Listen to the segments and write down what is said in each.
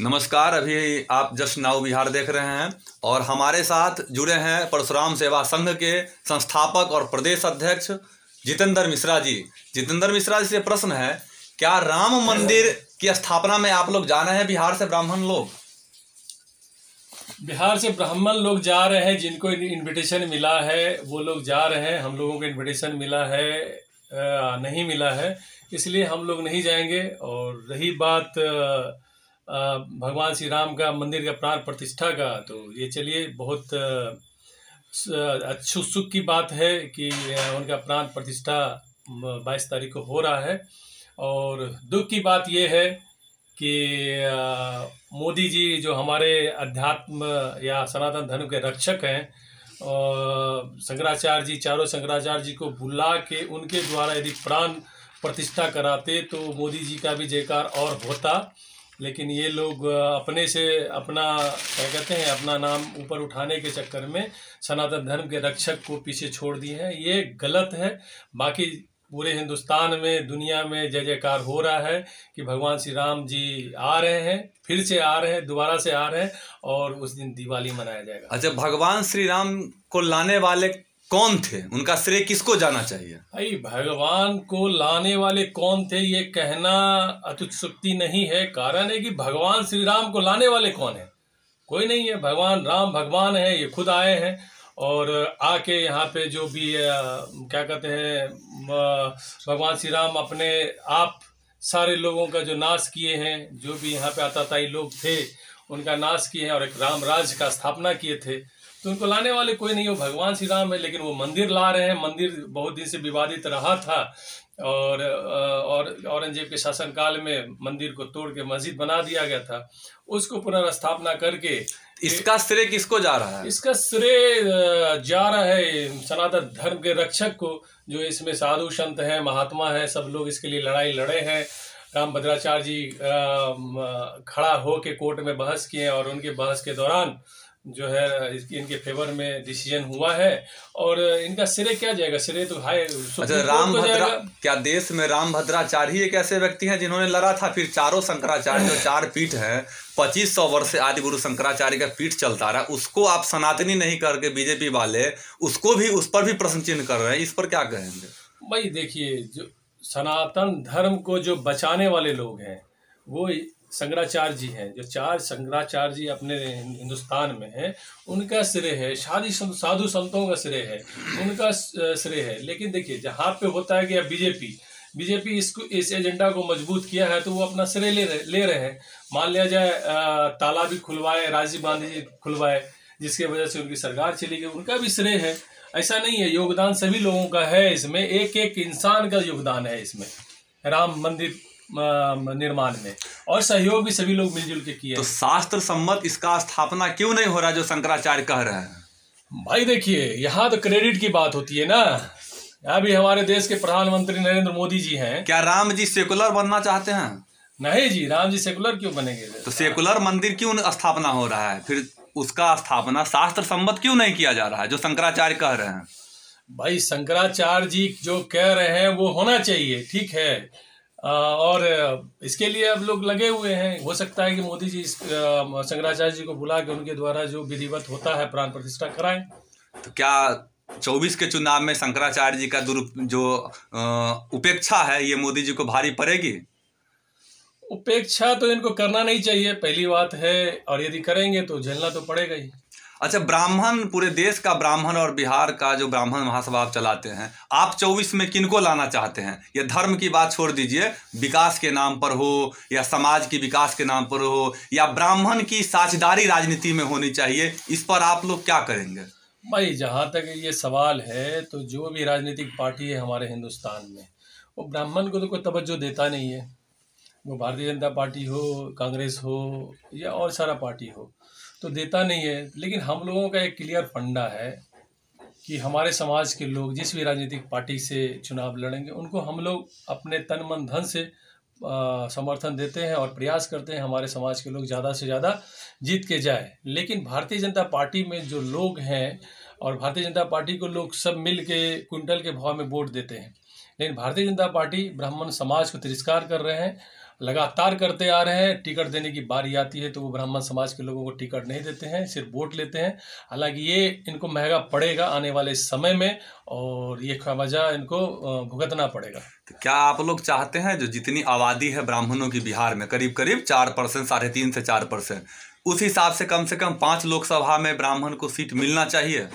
नमस्कार। अभी आप जस्ट नाउ बिहार देख रहे हैं और हमारे साथ जुड़े हैं परशुराम सेवा संघ के संस्थापक और प्रदेश अध्यक्ष जितेंद्र मिश्रा जी। जितेंद्र मिश्रा जी से प्रश्न है, क्या राम मंदिर की स्थापना में आप लोग जा रहे हैं? बिहार से ब्राह्मण लोग जा रहे हैं, जिनको इनविटेशन मिला है वो लोग जा रहे हैं। हम लोगों को इनविटेशन मिला है नहीं मिला है, इसलिए हम लोग नहीं जाएंगे। और रही बात भगवान श्री राम का मंदिर का प्राण प्रतिष्ठा का, तो ये चलिए बहुत सुख की बात है कि उनका प्राण प्रतिष्ठा 22 तारीख को हो रहा है। और दुख की बात ये है कि मोदी जी जो हमारे अध्यात्म या सनातन धर्म के रक्षक हैं, शंकराचार्य जी, चारों शंकराचार्य जी को बुला के उनके द्वारा यदि प्राण प्रतिष्ठा कराते तो मोदी जी का भी जयकार और होता। लेकिन ये लोग अपने से अपना क्या कहते हैं, अपना नाम ऊपर उठाने के चक्कर में सनातन धर्म के रक्षक को पीछे छोड़ दिए हैं। ये गलत है। बाकी पूरे हिंदुस्तान में, दुनिया में जय जयकार हो रहा है कि भगवान श्री राम जी आ रहे हैं, फिर से आ रहे हैं, दोबारा से आ रहे हैं, और उस दिन दिवाली मनाया जाएगा। अच्छा, भगवान श्री राम को लाने वाले कौन थे? उनका श्रेय किसको जाना चाहिए? भाई, भगवान को लाने वाले कौन थे ये कहना अत्युक्ति नहीं है। कारण है कि भगवान श्री राम को लाने वाले कौन है? कोई नहीं है। भगवान राम भगवान है, ये खुद आए हैं और आके यहाँ पे जो भी क्या कहते हैं, भगवान श्री राम अपने आप सारे लोगों का जो नाश किए हैं, जो भी यहाँ पे आताताई लोग थे उनका नाश किए हैं और एक राम राज्य का स्थापना किए थे। तो उनको लाने वाले कोई नहीं हो, भगवान श्री राम है। लेकिन वो मंदिर ला रहे हैं। मंदिर बहुत दिन से विवादित रहा था और औरंगजेब के शासनकाल में मंदिर को तोड़ के मस्जिद बना दिया गया था। उसको पुनर्स्थापना करके इसका श्रेय किसको जा रहा है? इसका श्रेय जा रहा है सनातन धर्म के रक्षक को, जो इसमें साधु संत हैं, महात्मा हैं, सब लोग इसके लिए लड़ाई लड़े हैं। रामभद्राचार्य जी खड़ा होके कोर्ट में बहस किए और उनके बहस के दौरान जो है इनके फेवर में डिसीजन हुआ है। और इनका श्रेय क्या जाएगा? श्रेय तो हाय अच्छा, रामभद्रा, क्या देश में रामभद्राचार्य ही एक ऐसे व्यक्ति हैं जिन्होंने लड़ा था? फिर चारों शंकराचार्य जो 4 पीठ है, 2500 वर्ष से आदि गुरु शंकराचार्य का पीठ चलता रहा, उसको आप सनातनी नहीं करके बीजेपी वाले उसको भी, उस पर भी प्रश्न चिन्ह कर रहे हैं। इस पर क्या कहेंगे? भाई देखिए, जो सनातन धर्म को जो बचाने वाले लोग हैं वो शंकराचार्य जी हैं। जो 4 शंकराचार्य जी अपने हिंदुस्तान में हैं, उनका श्रेय है। साधु संतों का श्रेय है, उनका श्रेय है। लेकिन देखिए, जहाँ पे होता है कि बीजेपी इस एजेंडा को मजबूत किया है तो वो अपना श्रेय ले रहे हैं। मान लिया जाए ताला भी खुलवाए, राजीव गांधी जी खुलवाए, जिसके वजह से उनकी सरकार चली गई, उनका भी श्रेय है। ऐसा नहीं है, योगदान सभी लोगों का है इसमें। एक एक इंसान का योगदान है इसमें राम मंदिर निर्माण में, और सहयोग भी सभी लोग मिलजुल के किए। तो शास्त्र सम्मत इसका स्थापना क्यों नहीं हो रहा जो शंकराचार्य कह रहे हैं? भाई देखिए, यहाँ तो क्रेडिट की बात होती है ना। यहाँ भी हमारे देश के प्रधानमंत्री नरेंद्र मोदी जी हैं। क्या राम जी सेकुलर बनना चाहते हैं? नहीं जी, राम जी सेकुलर क्यों बनेंगे? तो सेकुलर मंदिर क्यों स्थापना हो रहा है? फिर उसका स्थापना शास्त्र सम्मत क्यों नहीं किया जा रहा है जो शंकराचार्य कह रहे हैं? भाई, शंकराचार्य जी जो कह रहे हैं वो होना चाहिए, ठीक है। और इसके लिए अब लोग लगे हुए हैं। हो सकता है कि मोदी जी शंकराचार्य जी को बुला के उनके द्वारा जो विधिवत होता है प्राण प्रतिष्ठा कराएं। तो क्या 24 के चुनाव में शंकराचार्य जी का उपेक्षा है, ये मोदी जी को भारी पड़ेगी? उपेक्षा तो इनको करना नहीं चाहिए, पहली बात है। और यदि करेंगे तो झेलना तो पड़ेगा ही। अच्छा, ब्राह्मण, पूरे देश का ब्राह्मण और बिहार का जो ब्राह्मण महासभा आप चलाते हैं, आप 24 में किनको लाना चाहते हैं? ये धर्म की बात छोड़ दीजिए, विकास के नाम पर हो या समाज की विकास के नाम पर हो या ब्राह्मण की साझेदारी राजनीति में होनी चाहिए, इस पर आप लोग क्या करेंगे? भाई, जहाँ तक ये सवाल है, तो जो भी राजनीतिक पार्टी है हमारे हिंदुस्तान में, वो ब्राह्मण को तो कोई तवज्जो देता नहीं है। वो भारतीय जनता पार्टी हो, कांग्रेस हो या और सारा पार्टी हो, तो देता नहीं है। लेकिन हम लोगों का एक क्लियर फंडा है कि हमारे समाज के लोग जिस भी राजनीतिक पार्टी से चुनाव लड़ेंगे, उनको हम लोग अपने तन मन धन से समर्थन देते हैं और प्रयास करते हैं हमारे समाज के लोग ज़्यादा से ज़्यादा जीत के जाए। लेकिन भारतीय जनता पार्टी में जो लोग हैं, और भारतीय जनता पार्टी को लोग सब मिल के क्विंटल के भाव में वोट देते हैं, लेकिन भारतीय जनता पार्टी ब्राह्मण समाज को तिरस्कार कर रहे हैं। लगातार करते आ रहे हैं। टिकट देने की बारी आती है तो वो ब्राह्मण समाज के लोगों को टिकट नहीं देते हैं, सिर्फ वोट लेते हैं। हालांकि ये इनको महंगा पड़ेगा आने वाले समय में, और ये खमियाजा इनको भुगतना पड़ेगा। तो क्या आप लोग चाहते हैं जो जितनी आबादी है ब्राह्मणों की बिहार में, करीब करीब 4%, 3.5 से 4%, उस हिसाब से कम 5 लोकसभा में ब्राह्मण को सीट मिलना चाहिए?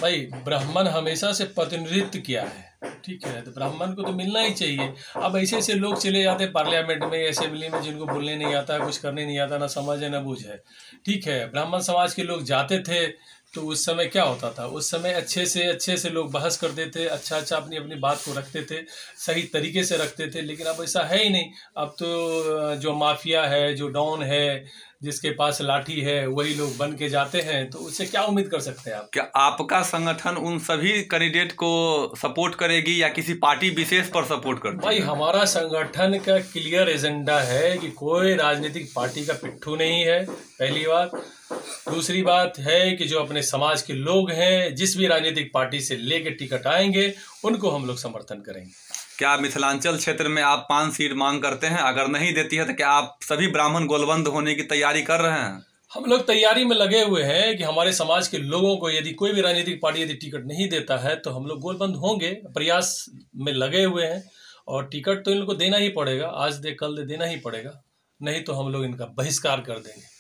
भाई, ब्राह्मण हमेशा से प्रतिनिधित्व किया है, ठीक है, तो ब्राह्मण को तो मिलना ही चाहिए। अब ऐसे ऐसे लोग चले जाते हैं पार्लियामेंट में, असेंबली में, जिनको बोलने नहीं आता, कुछ करने नहीं आता, ना समझ है ना बूझ है, ठीक है। ब्राह्मण समाज के लोग जाते थे तो उस समय क्या होता था, उस समय अच्छे से लोग बहस करते थे, अच्छा अपनी अपनी बात को रखते थे, सही तरीके से रखते थे। लेकिन अब ऐसा है ही नहीं। अब तो जो माफिया है, जो डॉन है, जिसके पास लाठी है, वही लोग बन के जाते हैं, तो उससे क्या उम्मीद कर सकते हैं आप? क्या आपका संगठन उन सभी कैंडिडेट को सपोर्ट करेगी या किसी पार्टी विशेष पर सपोर्ट करती है? भाई, हमारा संगठन का क्लियर एजेंडा है कि कोई राजनीतिक पार्टी का पिट्ठू नहीं है, पहली बात। दूसरी बात है कि जो अपने समाज के लोग हैं, जिस भी राजनीतिक पार्टी से लेके टिकट आएंगे, उनको हम लोग समर्थन करेंगे। क्या मिथिलांचल क्षेत्र में आप 5 सीट मांग करते हैं? अगर नहीं देती है तो क्या आप सभी ब्राह्मण गोलबंद होने की तैयारी कर रहे हैं? हम लोग तैयारी में लगे हुए हैं कि हमारे समाज के लोगों को यदि कोई भी राजनीतिक पार्टी यदि टिकट नहीं देता है तो हम लोग गोलबंद होंगे, प्रयास में लगे हुए हैं। और टिकट तो इन लोग को देना ही पड़ेगा, आज दे कल दे देना ही पड़ेगा, नहीं तो हम लोग इनका बहिष्कार कर देंगे।